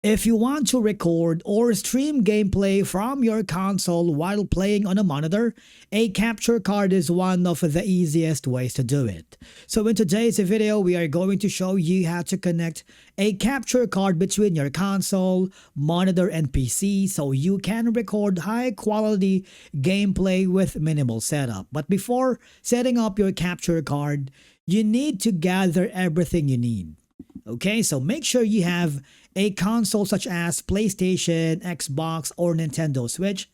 If you want to record or stream gameplay from your console while playing on a monitor, a capture card is one of the easiest ways to do it. So in today's video, we are going to show you how to connect a capture card between your console, monitor, and PC so you can record high quality gameplay with minimal setup. But before setting up your capture card, you need to gather everything you need. Okay, so make sure you have a console such as PlayStation, Xbox, or Nintendo Switch,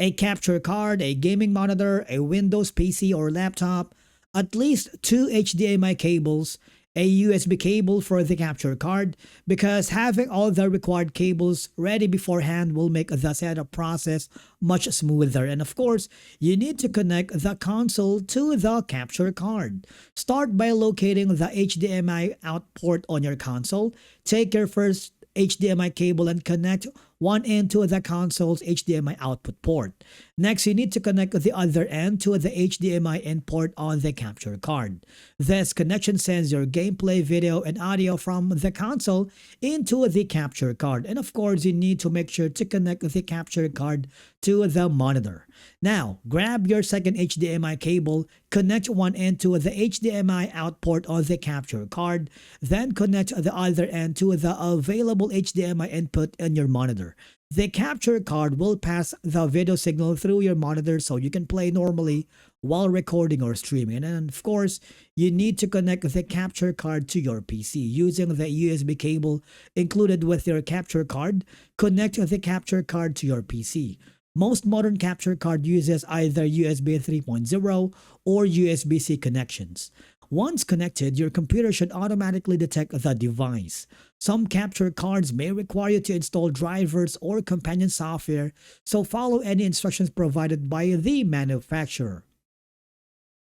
a capture card, a gaming monitor, a Windows PC or laptop, at least 2 HDMI cables, a USB cable for the capture card, because having all the required cables ready beforehand will make the setup process much smoother. And of course, you need to connect the console to the capture card. Start by locating the HDMI out port on your console. Take your first HDMI cable and connect one end to the console's HDMI output port. Next, you need to connect the other end to the HDMI in port on the capture card. This connection sends your gameplay, video, and audio from the console into the capture card. And of course, you need to make sure to connect the capture card to the monitor. Now, grab your second HDMI cable, connect one end to the HDMI out port on the capture card, then connect the other end to the available HDMI input in your monitor. The capture card will pass the video signal through your monitor so you can play normally while recording or streaming. And of course, you need to connect the capture card to your PC using the USB cable included with your capture card. Connect the capture card to your PC. Most modern capture card uses either USB 3.0 or USB-C connections. Once connected, your computer should automatically detect the device. Some capture cards may require you to install drivers or companion software, so follow any instructions provided by the manufacturer.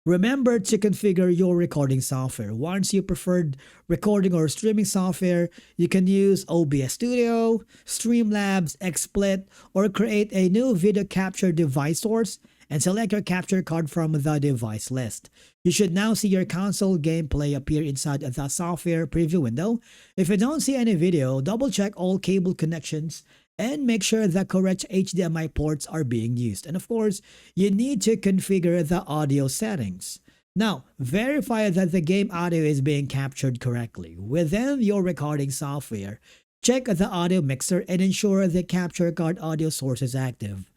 Remember to configure your recording software. Once you preferred recording or streaming software, you can use OBS Studio, Streamlabs, XSplit, or create a new video capture device source and select your capture card from the device list. You should now see your console gameplay appear inside the software preview window. If you don't see any video, double check all cable connections and make sure the correct HDMI ports are being used. And of course, you need to configure the audio settings. Now, verify that the game audio is being captured correctly. Within your recording software, check the audio mixer and ensure the capture card audio source is active.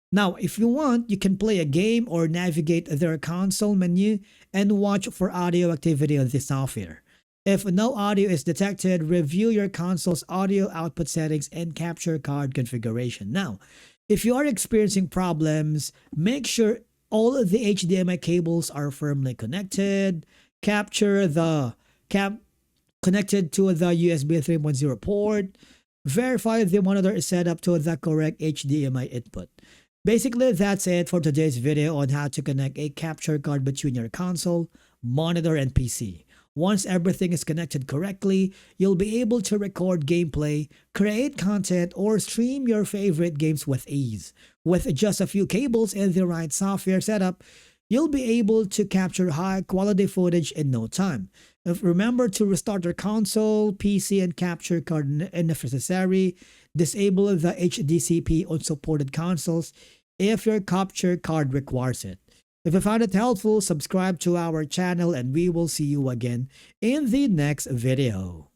Now, if you want, you can play a game or navigate their console menu and watch for audio activity on the software. If no audio is detected, review your console's audio output settings and capture card configuration. Now, if you are experiencing problems, make sure all of the HDMI cables are firmly connected. Capture the connected to the USB 3.0 port. Verify the monitor is set up to the correct HDMI input. Basically, that's it for today's video on how to connect a capture card between your console, monitor, and PC. Once everything is connected correctly, you'll be able to record gameplay, create content, or stream your favorite games with ease. With just a few cables and the right software setup, you'll be able to capture high-quality footage in no time. Remember to restart your console, PC, and capture card, and if necessary, disable the HDCP on supported consoles if your capture card requires it. If you found it helpful, subscribe to our channel and we will see you again in the next video.